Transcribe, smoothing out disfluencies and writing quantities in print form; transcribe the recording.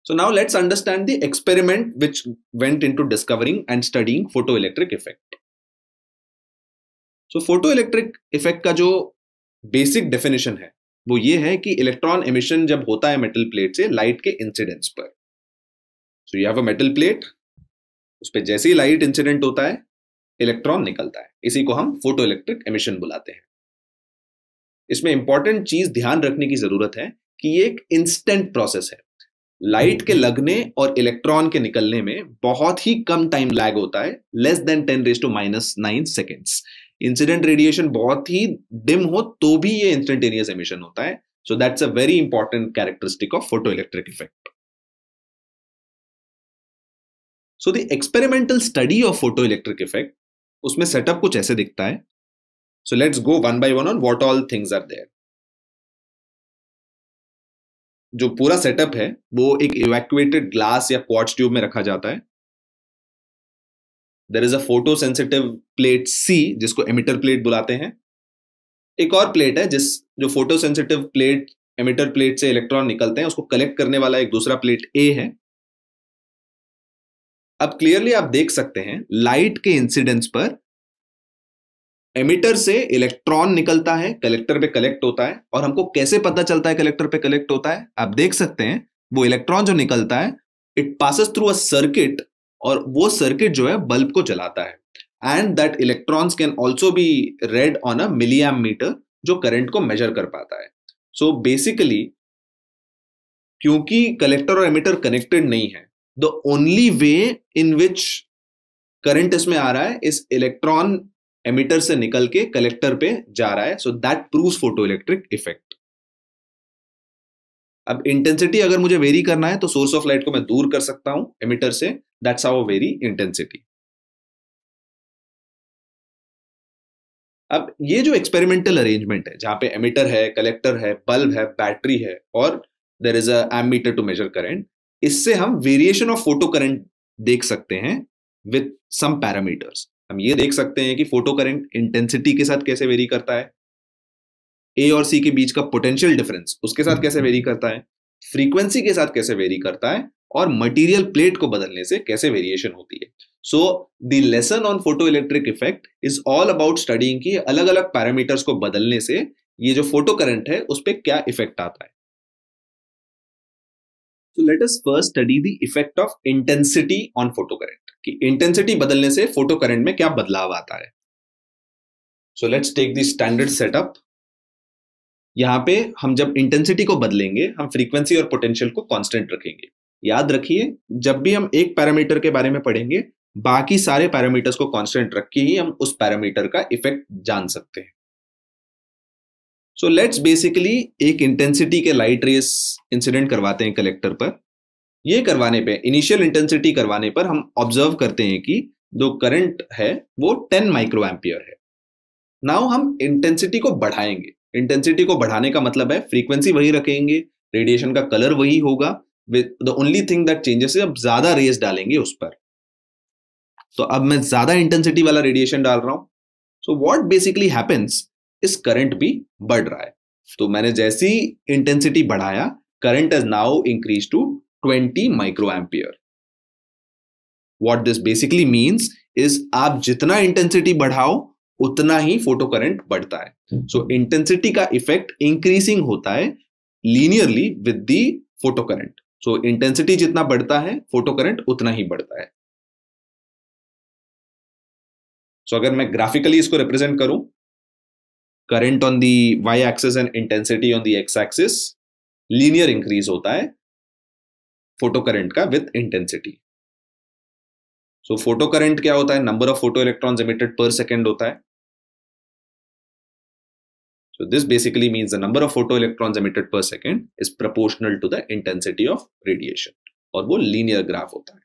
So now let's understand the experiment which went into discovering and studying photoelectric effect. So photoelectric effect का जो basic definition है वो ये है कि इलेक्ट्रॉन एमिशन जब होता है मेटल प्लेट से लाइट के इंसिडेंस पर. So you have a metal plate, उस पर जैसे ही लाइट इंसिडेंट होता है इलेक्ट्रॉन निकलता है. इसी को हम फोटोइलेक्ट्रिक एमिशन बुलाते हैं. इसमें इंपॉर्टेंट चीज ध्यान रखने की जरूरत है कि ये एक इंस्टेंट प्रोसेस है. लाइट के लगने और इलेक्ट्रॉन के निकलने में बहुत ही कम टाइम लैग होता है, less than 10⁻⁹ seconds. Incident radiation बहुत ही डिम हो तो भी ये इंस्टेंटेनियस एमिशन होता है. So that's a very important characteristic of photoelectric effect. So the experimental study of photoelectric effect, उसमें सेटअप कुछ ऐसे दिखता है. So let's go one by one on what all things are there. जो पूरा setup है वो एक इवैक्यूएटेड ग्लास या क्वार्ट्ज ट्यूब में रखा जाता है. There is a photosensitive plate C जिसको एमिटर प्लेट बुलाते हैं. एक और प्लेट है जो photo sensitive plate emitter plate से इलेक्ट्रॉन निकलते हैं उसको कलेक्ट करने वाला एक दूसरा प्लेट ए है. अब क्लियरली आप देख सकते हैं लाइट के इंसिडेंस पर एमिटर से इलेक्ट्रॉन निकलता है, कलेक्टर पे कलेक्ट होता है. और हमको कैसे पता चलता है कलेक्टर पे कलेक्ट होता है? आप देख सकते हैं वो इलेक्ट्रॉन जो निकलता है it passes through a circuit, और वो सर्किट जो है बल्ब को जलाता है. And that electrons can also be read on a milliamp meter जो करंट को मेजर कर पाता है. सो बेसिकली क्योंकि कलेक्टर और एमिटर कनेक्टेड नहीं है, the only way in which current इसमें आ रहा है इस इलेक्ट्रॉन एमिटर से निकल के कलेक्टर पे जा रहा है. So that proves photoelectric effect. अब इंटेंसिटी अगर मुझे वेरी करना है तो सोर्स ऑफ लाइट को मैं दूर कर सकता हूं एमिटर से. That's how very intensity. अब ये जो एक्सपेरिमेंटल अरेंजमेंट है जहां पे एमिटर है, कलेक्टर है, बल्ब है, बैटरी है और there is a ammeter to measure current, इससे हम वेरिएशन ऑफ फोटो करंट देख सकते हैं विथ सम पैरामीटर्स. हम ये देख सकते हैं कि फोटो करंट इंटेंसिटी के साथ कैसे वेरी करता है, ए और सी के बीच का पोटेंशियल डिफरेंस उसके साथ कैसे वेरी करता है, फ्रीक्वेंसी के साथ कैसे वेरी करता है, और मटेरियल प्लेट को बदलने से कैसे वेरिएशन होती है. So the lesson on photoelectric effect is all about studying कि अलग अलग पैरामीटर्स को बदलने से ये जो फोटो करंट है उस पर क्या इफेक्ट आता है. So let us first study the effect of intensity on photocurrent. कि इंटेंसिटी बदलने से फोटो करंट में क्या बदलाव आता है. So let's take the standard setup. यहां पे हम जब इंटेंसिटी को बदलेंगे हम फ्रीक्वेंसी और पोटेंशियल को कांस्टेंट रखेंगे. याद रखिए जब भी हम एक पैरामीटर के बारे में पढ़ेंगे बाकी सारे पैरामीटर्स को कांस्टेंट रख के ही हम उस पैरामीटर का इफेक्ट जान सकते हैं. सो लेट्स बेसिकली एक इंटेंसिटी के लाइट रेस इंसिडेंट करवाते हैं कलेक्टर पर. ये करवाने पे इनिशियल इंटेंसिटी करवाने पर हम ऑब्जर्व करते हैं कि जो करंट है वो 10 माइक्रो एम्पियर है. नाउ हम इंटेंसिटी को बढ़ाएंगे. इंटेंसिटी को बढ़ाने का मतलब है फ्रीक्वेंसी वही रखेंगे, रेडिएशन का कलर वही होगा, the only thing that changes अब ज्यादा रेस डालेंगे उस पर. तो अब मैं ज्यादा इंटेंसिटी वाला रेडिएशन डाल रहा हूं. सो व्हाट बेसिकली हैपेंस, इस करंट भी बढ़ रहा है. तो मैंने जैसी इंटेंसिटी बढ़ाया current is now increase to 20 micro ampere. What this basically means is आप जितना इंटेंसिटी बढ़ाओ उतना ही फोटो करंट बढ़ता है. सो इंटेंसिटी का इफेक्ट इंक्रीजिंग होता है linearly with the photo current. So intensity जितना बढ़ता है फोटो करंट उतना ही बढ़ता है. सो अगर मैं ग्राफिकली इसको रिप्रेजेंट करूं, current on the Y axis and intensity on the X axis, linear increase होता है फोटो करंट का with intensity. So photocurrent क्या होता है? Number of photoelectrons emitted per second होता है. So this basically means the number of photoelectrons emitted per second is proportional to the intensity of radiation, और वो linear graph होता है.